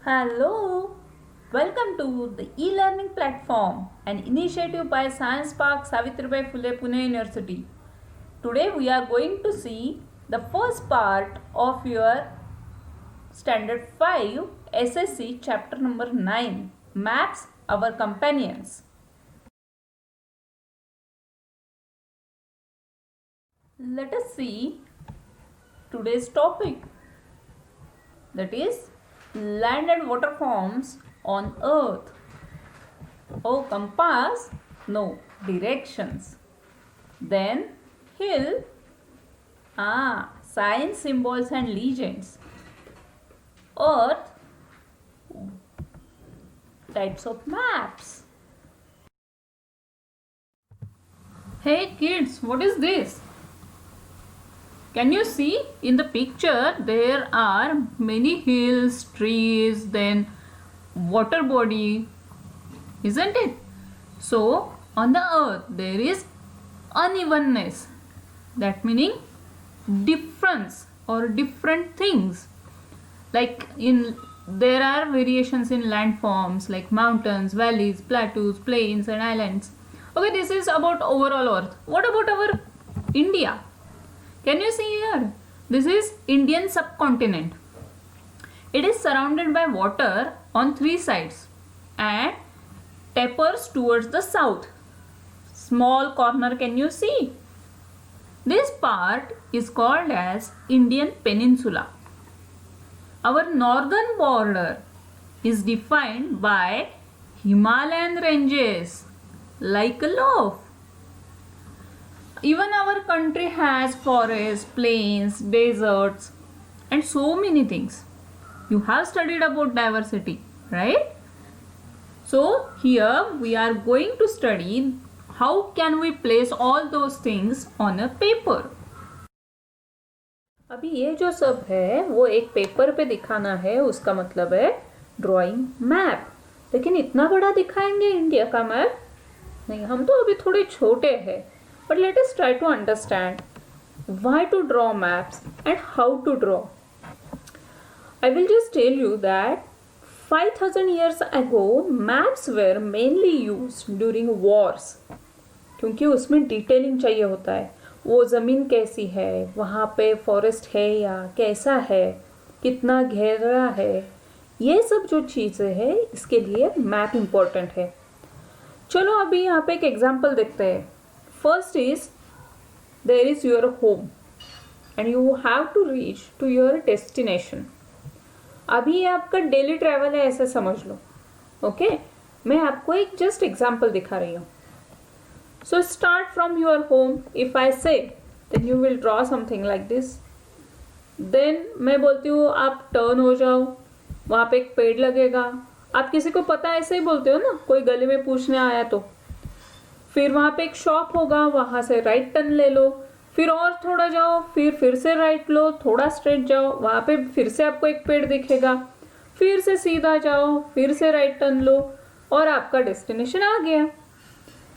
Hello, welcome to the e-learning platform, an initiative by Science Park Savitribai Phule Pune University. Today we are going to see the first part of your Standard 5 SSC chapter number 9, Maps Our Companions. Let us see today's topic, that is land and water forms on earth. Oh, compass? No, directions. Then hill? Signs, symbols and legends. Earth? Types of maps. Hey kids, what is this? Can you see in the picture there are many hills, trees, then water body, isn't it? So on the earth there is unevenness, that meaning difference or different things. Like there are variations in landforms like mountains, valleys, plateaus, plains and islands. Okay, this is about overall earth. What about our India? Can you see here? This is Indian subcontinent. It is surrounded by water on three sides and tapers towards the south. Small corner, can you see? This part is called as Indian Peninsula. Our northern border is defined by Himalayan ranges like a loaf. Even our country has forests, plains, deserts and so many things. You have studied about diversity, right? So here we are going to study how can we place all those things on a paper. अभी ये जो सब है वो एक paper पे दिखाना है, उसका मतलब है ड्राइंग मैप. लेकिन इतना बड़ा दिखाएंगे इंडिया का मैप? नहीं, हम तो अभी थोड़े छोटे हैं. But let us try to understand why to draw maps and how to draw. I will just tell you that 5000 years ago maps were mainly used during wars. क्योंकि उसमें डिटेलिंग चाहिए होता है. वो ज़मीन कैसी है, वहाँ पे फॉरेस्ट है या कैसा है, कितना गहरा है, ये सब जो चीज़ें हैं इसके लिए मैप इम्पोर्टेंट है. चलो अभी यहाँ पे एक एग्जाम्पल देखते हैं. First is there is your home and you have to reach to your destination. अभी ये आपका डेली ट्रैवल है ऐसे समझ लो. ओके, मैं आपको एक जस्ट एग्जाम्पल दिखा रही हूँ. So start from your home. If I say then you will draw something like this. Then मैं बोलती हूँ आप टर्न हो जाओ, वहाँ पे एक पेड़ लगेगा. आप किसी को पता ऐसे ही बोलते हो ना, कोई गली में पूछने आया तो. फिर वहाँ पे एक शॉप होगा, वहाँ से राइट टर्न ले लो. फिर और थोड़ा जाओ, फिर से राइट लो, थोड़ा स्ट्रेट जाओ, वहाँ पे फिर से आपको एक पेड़ दिखेगा. फिर से सीधा जाओ, फिर से राइट टर्न लो और आपका डेस्टिनेशन आ गया.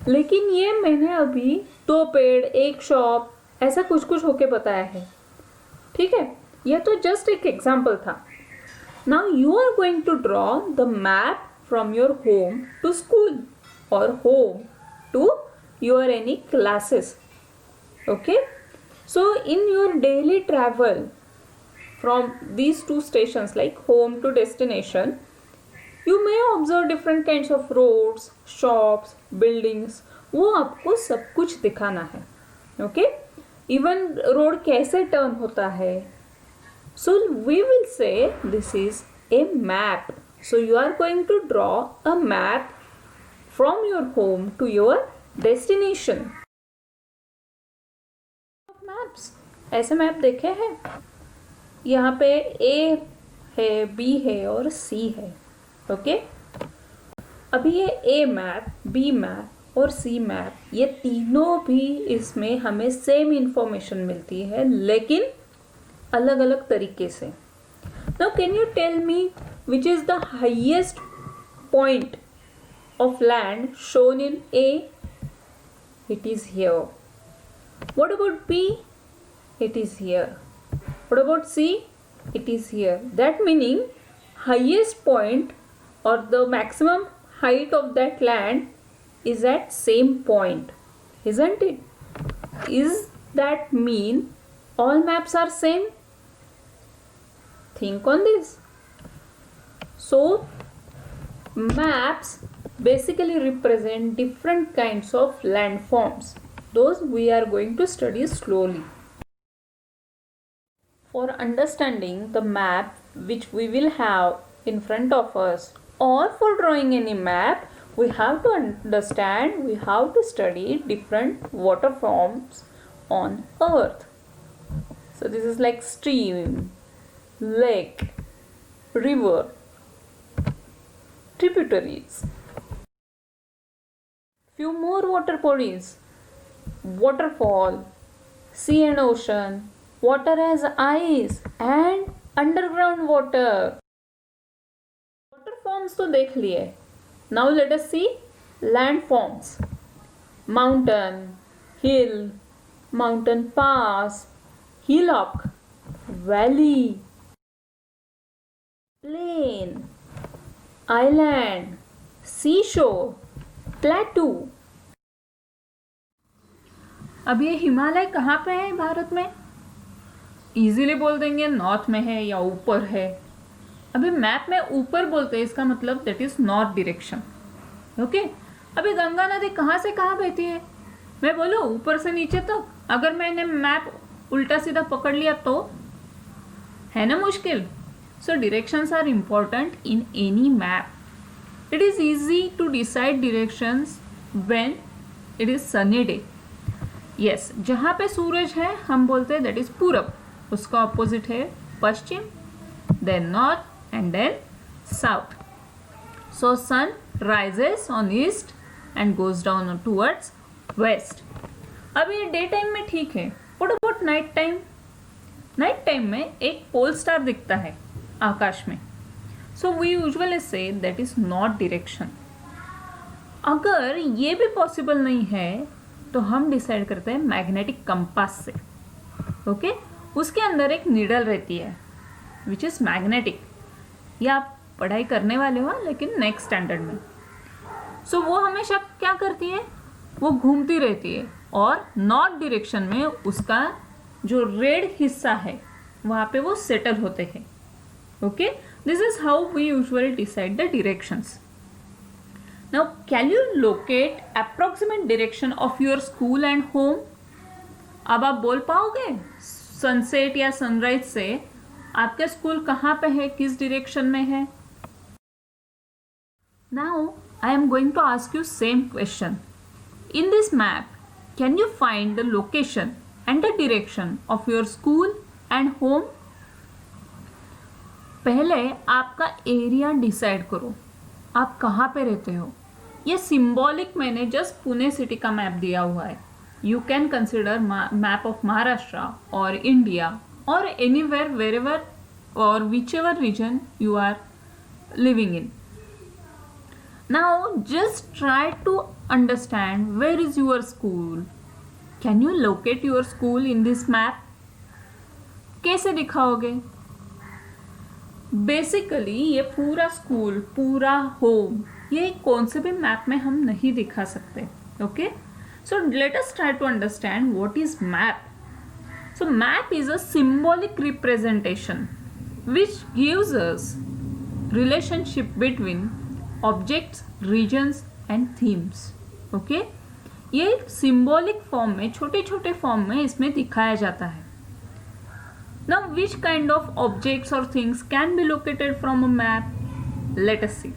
लेकिन ये मैंने अभी दो पेड़, एक शॉप, ऐसा कुछ कुछ होके बताया है. ठीक है, ये तो जस्ट एक एग्जाम्पल था. Now you are going to draw the map from your home to school और home to your any classes. Okay, so in your daily travel from these two stations like home to destination, you may observe different kinds of roads, shops, buildings. वो आपको सब कुछ दिखाना है. Okay, even road कैसे turn होता है. So we will say this is a map. So you are going to draw a map from your home to your destination. Maps, ऐसे मैप देखे हैं? यहाँ पे A है, B है और C है. ओके, अभी ये A मैप, B मैप और C मैप, ये तीनों भी इसमें हमें सेम इंफॉर्मेशन मिलती है लेकिन अलग अलग तरीके से. Now can you tell me which is the highest point of land shown in A? It is here. What about B? It is here. What about C? It is here. That meaning highest point or the maximum height of that land is at same point, isn't it? Is that mean all maps are same? Think on this. So maps basically represent different kinds of landforms. Those we are going to study slowly. For understanding the map which we will have in front of us, or for drawing any map, we have to understand, we have to study different water forms on earth. So this is like stream, lake, river, tributaries. Few more water bodies: waterfall, sea and ocean, water as ice and underground water. Water forms तो देख लिए. Now let us see land forms. Mountain, hill, mountain pass, hillock, valley, plain, island, seashore, plateau. अब ये हिमालय कहाँ पे है भारत में? Easily बोल देंगे नॉर्थ में है या ऊपर है. अभी मैप में ऊपर बोलते हैं, इसका मतलब that is north direction. Okay. अभी गंगा नदी कहाँ से कहाँ बहती है? मैं बोलूँ ऊपर से नीचे तक. अगर मैंने मैप उल्टा सीधा पकड़ लिया तो है ना मुश्किल. So directions are important in any map. It is easy to decide directions when it is sunny day. Yes, जहाँ पे सूरज है हम बोलते हैं दैट इज पूरब. उसका ऑपोजिट है पश्चिम, then north and then south. So sun rises on east and goes down towards west. अब ये डे टाइम में ठीक है. What about night time? Night time में एक पोल स्टार दिखता है आकाश में. So we usually say that is north direction. अगर ये भी पॉसिबल नहीं है तो हम डिसाइड करते हैं मैग्नेटिक कंपास से. ओके. उसके अंदर एक नीडल रहती है विच इज मैग्नेटिक. ये आप पढ़ाई करने वाले हो लेकिन नेक्स्ट स्टैंडर्ड में. सो वो हमेशा क्या करती है, वो घूमती रहती है और नॉर्थ डायरेक्शन में उसका जो रेड हिस्सा है वहाँ पे वो सेटल होते हैं. Okay. This is how we usually decide the directions. Now can you locate approximate direction of your school and home? अब आप बोल पाओगे सनसेट या सनराइज से आपके स्कूल कहाँ पे है, किस डायरेक्शन में है? Now I am going to ask you same question. In this map, can you find the location and the direction of your school and home? पहले आपका एरिया डिसाइड करो, आप कहाँ पे रहते हो. ये सिंबॉलिक मैंने जस्ट पुणे सिटी का मैप दिया हुआ है. You can consider map of Maharashtra और इंडिया और एनीवेयर वेरेवर और whichever region you are living in. Now just try to understand where is your school. Can you locate your school in this map? कैसे दिखाओगे? Basically ये पूरा school, पूरा home, ये कौन से भी मैप में हम नहीं दिखा सकते. Okay. So let us try to understand what is map. So map is a symbolic representation which gives us relationship between objects, regions and themes. Okay. ये सिंबॉलिक फॉर्म में, छोटे छोटे फॉर्म में इसमें दिखाया जाता है. Now which kind of objects और things can be located from a map? Let us see.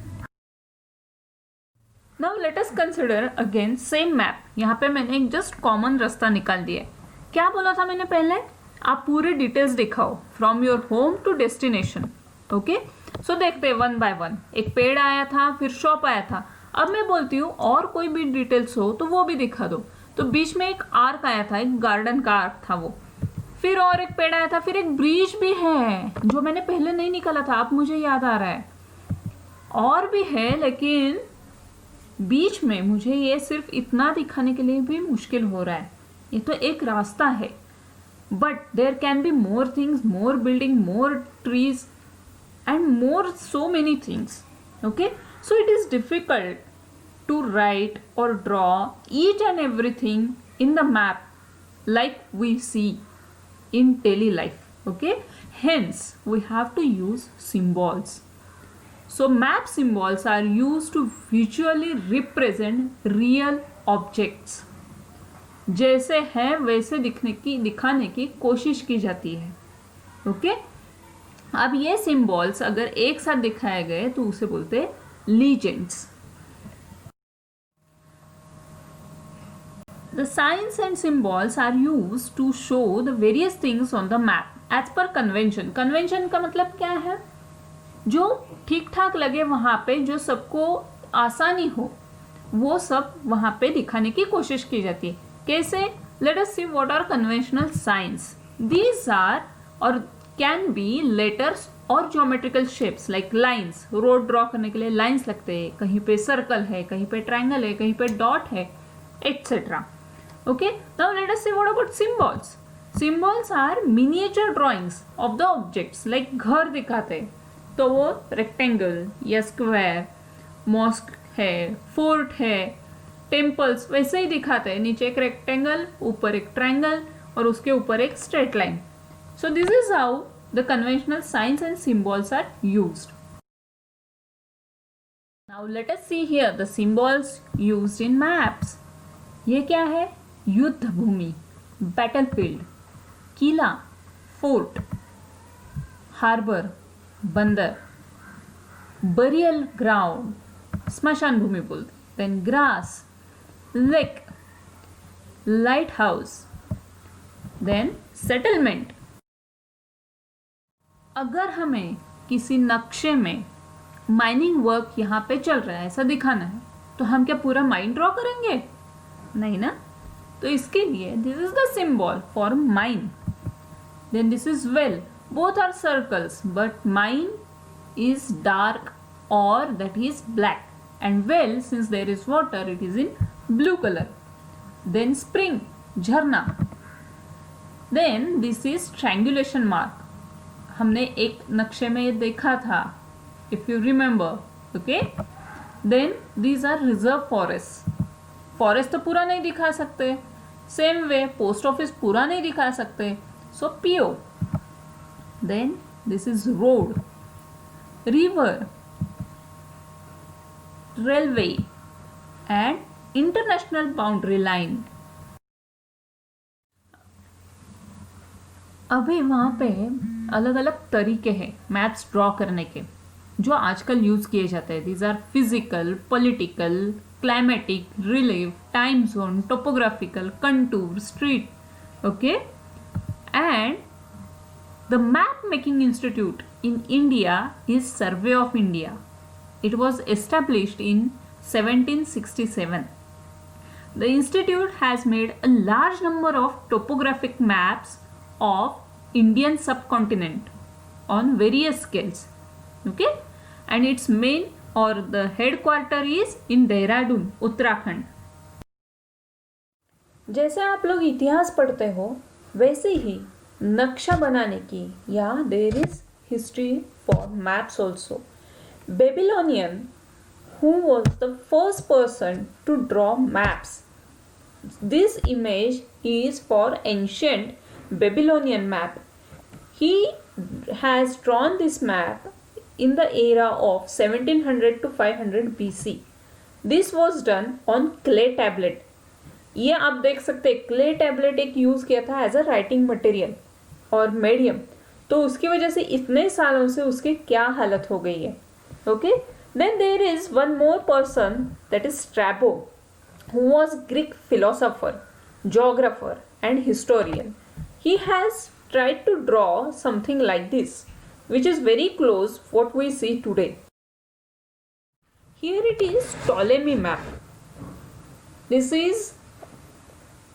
Now let us consider again same map. यहाँ पे मैंने एक जस्ट कॉमन रास्ता निकाल दिया. क्या बोला था मैंने पहले? आप पूरे डिटेल्स दिखाओ from your home to destination. Okay. So देखते हैं वन बाय वन. एक पेड़ आया था, फिर शॉप आया था. अब मैं बोलती हूँ और कोई भी डिटेल्स हो तो वो भी दिखा दो. तो बीच में एक आर्क आया था, एक गार्डन का आर्क था वो. फिर और एक पेड़ आया था, फिर एक ब्रिज भी है जो मैंने पहले नहीं निकाला था, अब मुझे याद आ रहा है. और भी है लेकिन बीच में मुझे ये सिर्फ इतना दिखाने के लिए भी मुश्किल हो रहा है. ये तो एक रास्ता है, but there can be more things, more building, more trees. and more so many things. Okay, so it is difficult to write or draw each and everything in the map like we see in daily life. Okay, hence we have to use symbols. So map symbols are used to visually represent real objects. जैसे हैं वैसे दिखाने की कोशिश की जाती है. Okay, अब ये सिंबल्स अगर एक साथ दिखाए गए तो उसे बोलते हैं legends. The signs and symbols are used to show the various things on the map as per convention. Convention का मतलब क्या है? जो ठीक ठाक लगे वहाँ पे, जो सबको आसानी हो, वो सब वहाँ पे दिखाने की कोशिश की जाती है. कैसे? Let us see what are conventional signs. These are or can be letters और geometrical shapes like lines. Road draw करने के लिए लाइन्स लगते हैं, कहीं पे सर्कल है, कहीं पे ट्रायंगल है, कहीं पे डॉट है, etc. Okay, now let us see what about symbols. Symbols are miniature drawings of the objects. Like घर दिखाते तो वो rectangle या square, mosque है, fort है, temples वैसे ही दिखाते हैं. नीचे एक rectangle, ऊपर एक triangle और उसके ऊपर एक straight line. So this is how the conventional signs and symbols are used. Now let us see here the symbols used in maps. ये क्या है? युद्ध भूमि, बैटलफील्ड, किला, फोर्ट, हार्बर, बंदर, बरियल ग्राउंड, स्मशान भूमि बोलते, then grass, lake, lighthouse, then settlement. अगर हमें किसी नक्शे में माइनिंग वर्क यहाँ पे चल रहा है ऐसा दिखाना है तो हम क्या पूरा माइन ड्रॉ करेंगे? नहीं ना. तो इसके लिए this is the symbol for mine. Then this is well. Both are circles but mine is dark or that is black, and well, since there is water, it is in blue color. Then spring, झरना. Then this is triangulation mark. हमने एक नक्शे में ये देखा था, if you remember. Okay, then these are reserve forests. Forest तो पूरा नहीं दिखा सकते. सेम वे पोस्ट ऑफिस पूरा नहीं दिखा सकते. So PO. Then this is road, river, railway and international boundary line. अभी वहाँ पे अलग अलग तरीके हैं मैप्स ड्रॉ करने के जो आजकल यूज किए जाते हैं. These are physical, political, climatic, relief, time zone, topographical, contour, street. Okay, and the map making institute in India is Survey of India. It was established in 1767. The institute has made a large number of topographic maps of Indian subcontinent on various scales. Okay, and its main और the headquarter is in Dehradun, Uttarakhand. जैसे आप लोग इतिहास पढ़ते हो वैसे ही नक्शा बनाने की या there is history for maps also. Babylonian who was the first person to draw maps. This image is for ancient Babylonian map. He has drawn this map in the era of 1700 to 500 BC. This was done on clay tablet. ये आप देख सकते हैं clay tablet एक use किया था as a writing material और medium. तो उसकी वजह से इतने सालों से उसकी क्या हालत हो गई है. Okay, then there is one more person that is Strabo who was Greek philosopher, geographer and historian. He has tried to draw something like this, which is very close what we see today. Here it is Ptolemy map. This is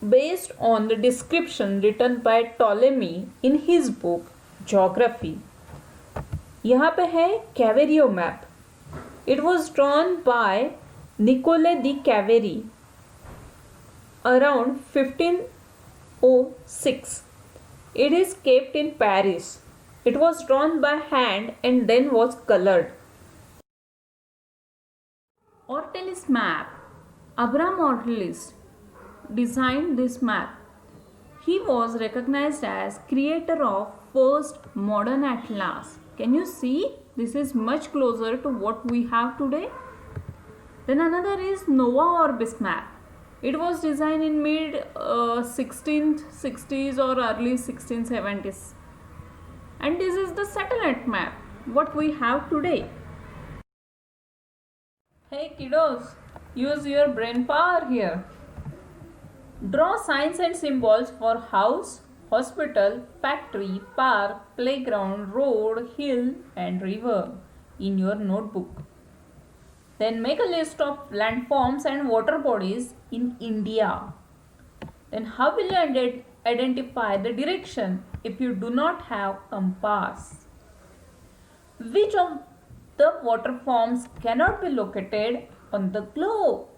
based on the description written by Ptolemy in his book Geography. यहाँ पे है Cavario map. It was drawn by Niccolo di Caveri around 1506. It is kept in Paris. It was drawn by hand and then was colored. Ortelis map. Abraham Ortelis designed this map. He was recognized as creator of first modern atlas. Can you see? This is much closer to what we have today. Then another is Nova Orbis map. It was designed in mid 1660s or early 1670s. And this is the satellite map, what we have today. Hey kiddos, use your brain power here. Draw signs and symbols for house, hospital, factory, park, playground, road, hill and river in your notebook. Then make a list of landforms and water bodies in India. Then how will you identify the direction if you do not have compass? Which of the water forms cannot be located on the globe?